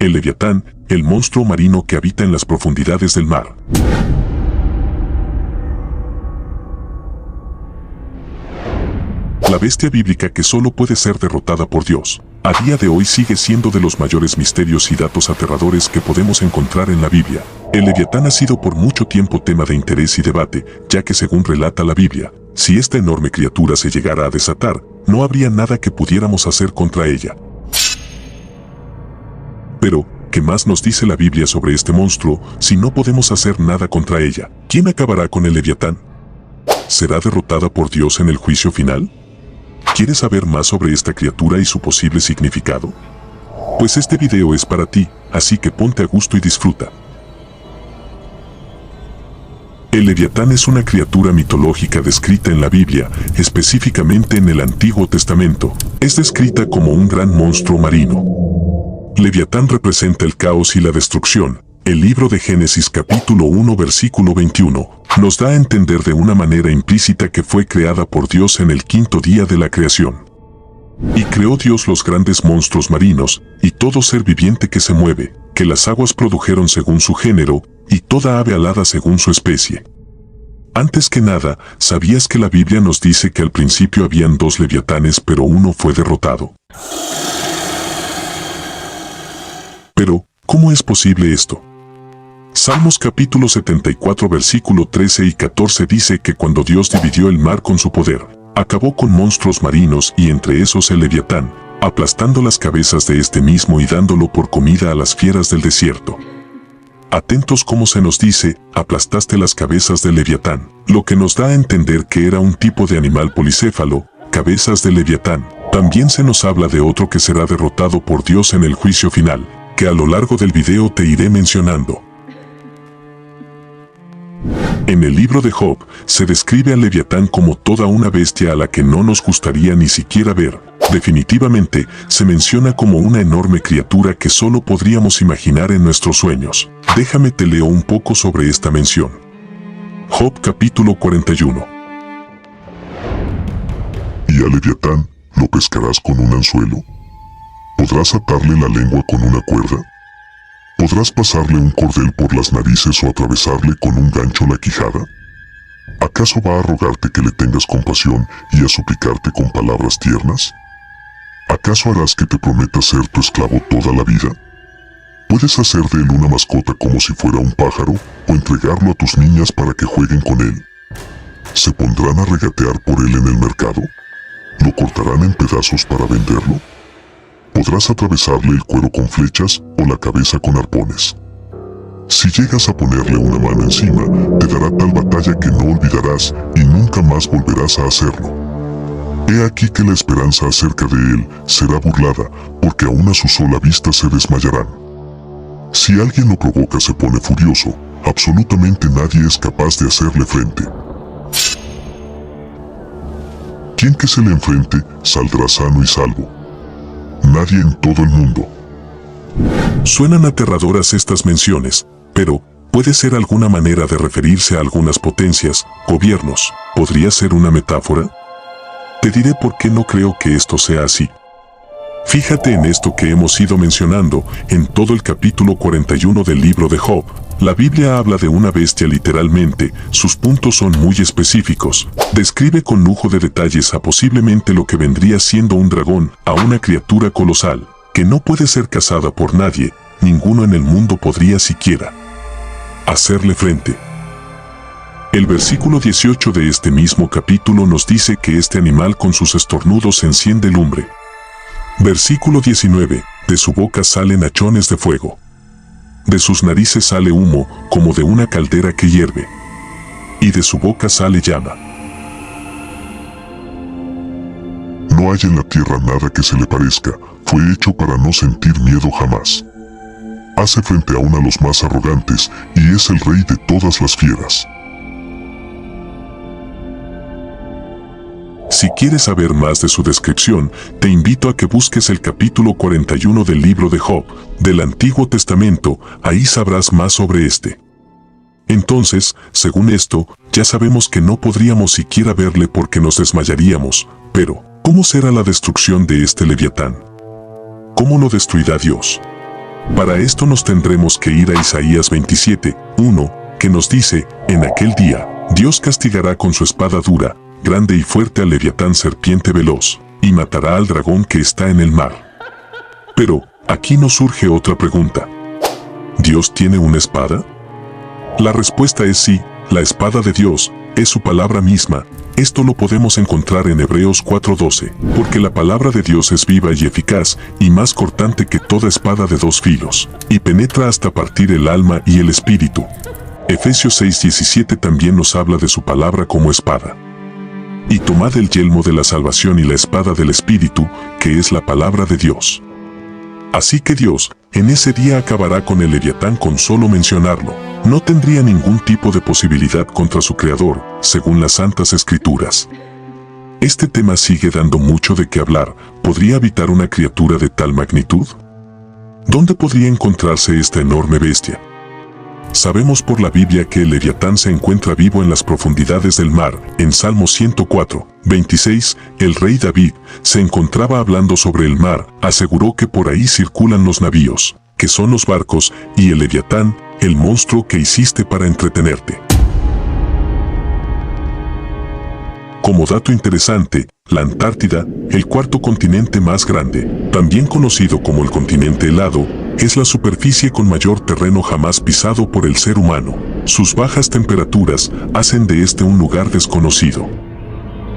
el Leviatán, el monstruo marino que habita en las profundidades del mar. La bestia bíblica que solo puede ser derrotada por Dios, a día de hoy sigue siendo de los mayores misterios y datos aterradores que podemos encontrar en la Biblia. El Leviatán ha sido por mucho tiempo tema de interés y debate, ya que según relata la Biblia, si esta enorme criatura se llegara a desatar, no habría nada que pudiéramos hacer contra ella. Pero, ¿qué más nos dice la Biblia sobre este monstruo si no podemos hacer nada contra ella? ¿Quién acabará con el Leviatán? ¿Será derrotada por Dios en el juicio final? ¿Quieres saber más sobre esta criatura y su posible significado? Pues este video es para ti, así que ponte a gusto y disfruta. El Leviatán es una criatura mitológica descrita en la Biblia, específicamente en el Antiguo Testamento. Es descrita como un gran monstruo marino. Leviatán representa el caos y la destrucción. El libro de Génesis capítulo 1 versículo 21 nos da a entender de una manera implícita que fue creada por Dios en el quinto día de la creación. Y creó Dios los grandes monstruos marinos, y todo ser viviente que se mueve, que las aguas produjeron según su género, y toda ave alada según su especie. Antes que nada, ¿sabías que la Biblia nos dice que al principio habían dos leviatanes pero uno fue derrotado? Pero, ¿cómo es posible esto? Salmos capítulo 74 versículo 13 y 14 dice que cuando Dios dividió el mar con su poder, acabó con monstruos marinos y entre esos el Leviatán, aplastando las cabezas de este mismo y dándolo por comida a las fieras del desierto. Atentos como se nos dice, aplastaste las cabezas del Leviatán, lo que nos da a entender que era un tipo de animal policéfalo, cabezas del Leviatán. También se nos habla de otro que será derrotado por Dios en el juicio final, que a lo largo del video te iré mencionando. En el libro de Job, se describe al Leviatán como toda una bestia a la que no nos gustaría ni siquiera ver. Definitivamente, se menciona como una enorme criatura que solo podríamos imaginar en nuestros sueños. Déjame te leo un poco sobre esta mención. Job capítulo 41. Y al Leviatán lo pescarás con un anzuelo. ¿Podrás atarle la lengua con una cuerda? ¿Podrás pasarle un cordel por las narices o atravesarle con un gancho la quijada? ¿Acaso va a rogarte que le tengas compasión y a suplicarte con palabras tiernas? ¿Acaso harás que te prometa ser tu esclavo toda la vida? ¿Puedes hacer de él una mascota como si fuera un pájaro o entregarlo a tus niñas para que jueguen con él? ¿Se pondrán a regatear por él en el mercado? ¿Lo cortarán en pedazos para venderlo? ¿Podrás atravesarle el cuero con flechas o la cabeza con arpones? Si llegas a ponerle una mano encima, te dará tal batalla que no olvidarás y nunca más volverás a hacerlo. He aquí que la esperanza acerca de él será burlada, porque aún a su sola vista se desmayarán. Si alguien lo provoca se pone furioso, absolutamente nadie es capaz de hacerle frente. Quien que se le enfrente saldrá sano y salvo. Nadie en todo el mundo. Suenan aterradoras estas menciones, pero puede ser alguna manera de referirse a algunas potencias, gobiernos. ¿Podría ser una metáfora? Te diré por qué no creo que esto sea así. Fíjate en esto que hemos ido mencionando en todo el capítulo 41 del libro de Job. La Biblia habla de una bestia literalmente, sus puntos son muy específicos. Describe con lujo de detalles a posiblemente lo que vendría siendo un dragón, a una criatura colosal, que no puede ser cazada por nadie, ninguno en el mundo podría siquiera hacerle frente. El versículo 18 de este mismo capítulo nos dice que este animal con sus estornudos enciende lumbre. Versículo 19, de su boca salen hachones de fuego. De sus narices sale humo, como de una caldera que hierve. Y de su boca sale llama. No hay en la tierra nada que se le parezca, fue hecho para no sentir miedo jamás. Hace frente aún a los más arrogantes, y es el rey de todas las fieras. Si quieres saber más de su descripción, te invito a que busques el capítulo 41 del libro de Job, del Antiguo Testamento, ahí sabrás más sobre este. Entonces, según esto, ya sabemos que no podríamos siquiera verle porque nos desmayaríamos, pero, ¿cómo será la destrucción de este Leviatán? ¿Cómo lo destruirá Dios? Para esto nos tendremos que ir a Isaías 27:1, que nos dice, en aquel día, Dios castigará con su espada dura, grande y fuerte al leviatán serpiente veloz, y matará al dragón que está en el mar. Pero, aquí nos surge otra pregunta. ¿Dios tiene una espada? La respuesta es sí, la espada de Dios es su palabra misma. Esto lo podemos encontrar en Hebreos 4:12, porque la palabra de Dios es viva y eficaz, y más cortante que toda espada de dos filos, y penetra hasta partir el alma y el espíritu. Efesios 6:17 también nos habla de su palabra como espada. Y tomad el yelmo de la salvación y la espada del espíritu, que es la palabra de Dios. Así que Dios, en ese día acabará con el leviatán con solo mencionarlo. No tendría ningún tipo de posibilidad contra su creador, según las Santas Escrituras. Este tema sigue dando mucho de qué hablar. ¿Podría habitar una criatura de tal magnitud? ¿Dónde podría encontrarse esta enorme bestia? Sabemos por la Biblia que el leviatán se encuentra vivo en las profundidades del mar. En Salmo 104:26, el rey David se encontraba hablando sobre el mar, aseguró que por ahí circulan los navíos, que son los barcos, y el leviatán, el monstruo que hiciste para entretenerte. Como dato interesante, la Antártida, el cuarto continente más grande, también conocido como el continente helado, es la superficie con mayor terreno jamás pisado por el ser humano. Sus bajas temperaturas hacen de este un lugar desconocido.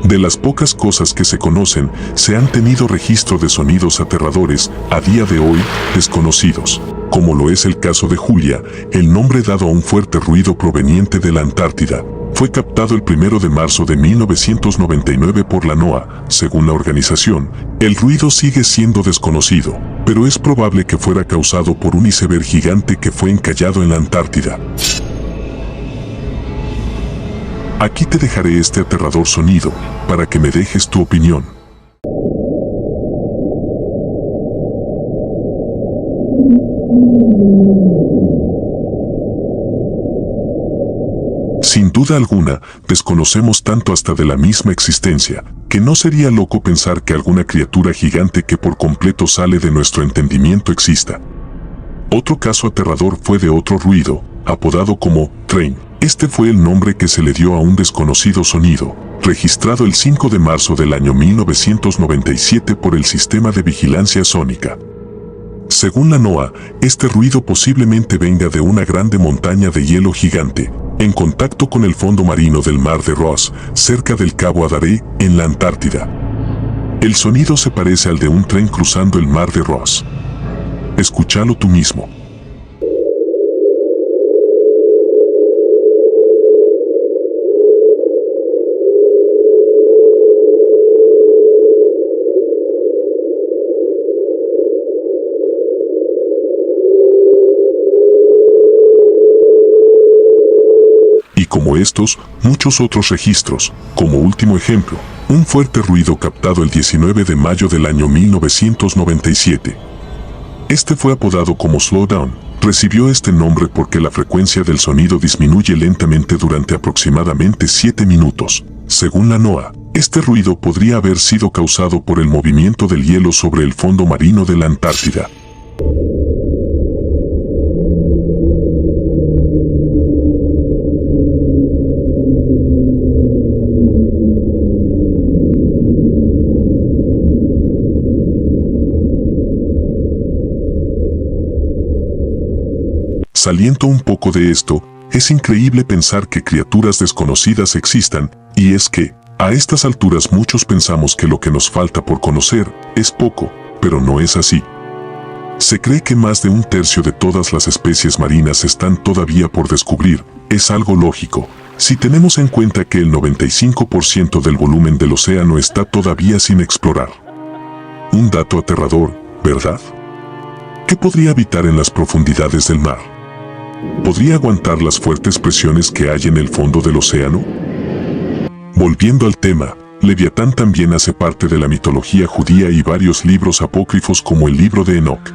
De las pocas cosas que se conocen, se han tenido registro de sonidos aterradores, a día de hoy, desconocidos, como lo es el caso de Julia, el nombre dado a un fuerte ruido proveniente de la Antártida. Fue captado el 1 de marzo de 1999 por la NOAA. Según la organización, el ruido sigue siendo desconocido, pero es probable que fuera causado por un iceberg gigante que fue encallado en la Antártida. Aquí te dejaré este aterrador sonido, para que me dejes tu opinión. Sin duda alguna, desconocemos tanto hasta de la misma existencia, que no sería loco pensar que alguna criatura gigante que por completo sale de nuestro entendimiento exista. Otro caso aterrador fue de otro ruido, apodado como train. Este fue el nombre que se le dio a un desconocido sonido, registrado el 5 de marzo del año 1997 por el Sistema de Vigilancia Sónica. Según la NOAA, este ruido posiblemente venga de una grande montaña de hielo gigante, en contacto con el fondo marino del mar de Ross, cerca del Cabo Adaré, en la Antártida. El sonido se parece al de un tren cruzando el mar de Ross. Escúchalo tú mismo. Como estos, muchos otros registros, como último ejemplo, un fuerte ruido captado el 19 de mayo del año 1997. Este fue apodado como Slowdown. Recibió este nombre porque la frecuencia del sonido disminuye lentamente durante aproximadamente 7 minutos. Según la NOAA, este ruido podría haber sido causado por el movimiento del hielo sobre el fondo marino de la Antártida. Saliendo un poco de esto, es increíble pensar que criaturas desconocidas existan, y es que, a estas alturas muchos pensamos que lo que nos falta por conocer es poco, pero no es así. Se cree que más de un tercio de todas las especies marinas están todavía por descubrir. Es algo lógico, si tenemos en cuenta que el 95% del volumen del océano está todavía sin explorar. Un dato aterrador, ¿verdad? ¿Qué podría habitar en las profundidades del mar? ¿Podría aguantar las fuertes presiones que hay en el fondo del océano? Volviendo al tema, Leviatán también hace parte de la mitología judía y varios libros apócrifos como el libro de Enoc.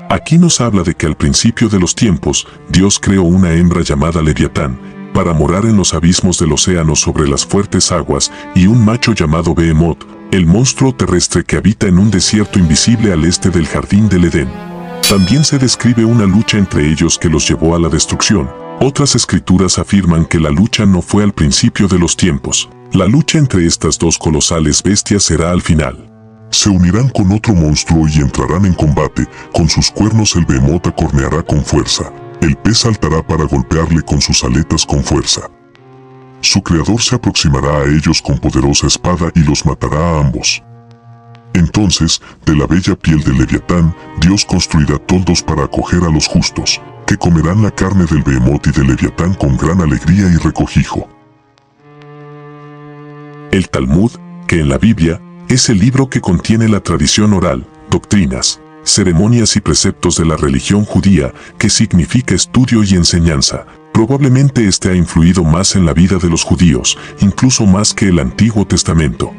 Aquí nos habla de que al principio de los tiempos, Dios creó una hembra llamada Leviatán, para morar en los abismos del océano sobre las fuertes aguas, y un macho llamado Behemoth, el monstruo terrestre que habita en un desierto invisible al este del jardín del Edén. También se describe una lucha entre ellos que los llevó a la destrucción. Otras escrituras afirman que la lucha no fue al principio de los tiempos. La lucha entre estas dos colosales bestias será al final. Se unirán con otro monstruo y entrarán en combate. Con sus cuernos el behemoth acorneará con fuerza. El pez saltará para golpearle con sus aletas con fuerza. Su creador se aproximará a ellos con poderosa espada y los matará a ambos. Entonces, de la bella piel del Leviatán, Dios construirá toldos para acoger a los justos, que comerán la carne del behemoth y del Leviatán con gran alegría y regocijo. El Talmud, que en la Biblia, es el libro que contiene la tradición oral, doctrinas, ceremonias y preceptos de la religión judía, que significa estudio y enseñanza. Probablemente este ha influido más en la vida de los judíos, incluso más que el Antiguo Testamento.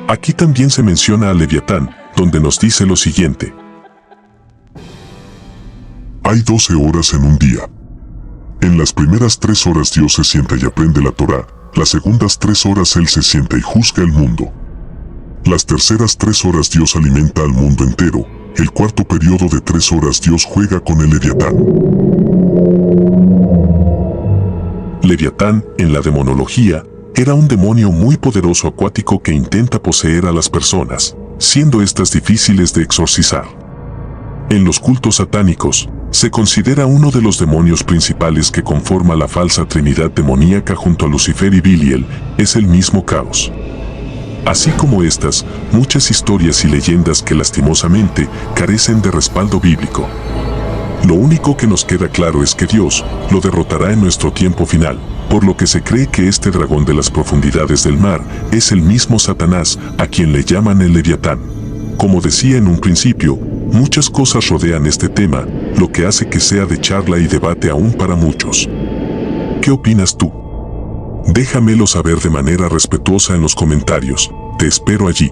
Aquí también se menciona a Leviatán, donde nos dice lo siguiente. Hay 12 horas en un día. En las primeras 3 horas Dios se sienta y aprende la Torá, las segundas 3 horas Él se sienta y juzga el mundo. Las terceras 3 horas Dios alimenta al mundo entero, el cuarto periodo de 3 horas Dios juega con el Leviatán. Leviatán, en la demonología, era un demonio muy poderoso acuático que intenta poseer a las personas, siendo estas difíciles de exorcizar. En los cultos satánicos, se considera uno de los demonios principales que conforma la falsa trinidad demoníaca junto a Lucifer y Biliel, es el mismo Caos. Así como estas, muchas historias y leyendas que lastimosamente carecen de respaldo bíblico. Lo único que nos queda claro es que Dios lo derrotará en nuestro tiempo final, por lo que se cree que este dragón de las profundidades del mar es el mismo Satanás, a quien le llaman el Leviatán. Como decía en un principio, muchas cosas rodean este tema, lo que hace que sea de charla y debate aún para muchos. ¿Qué opinas tú? Déjamelo saber de manera respetuosa en los comentarios, te espero allí.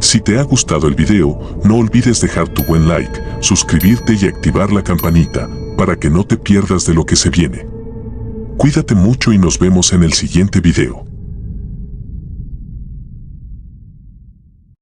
Si te ha gustado el video, no olvides dejar tu buen like, suscribirte y activar la campanita, para que no te pierdas de lo que se viene. Cuídate mucho y nos vemos en el siguiente video.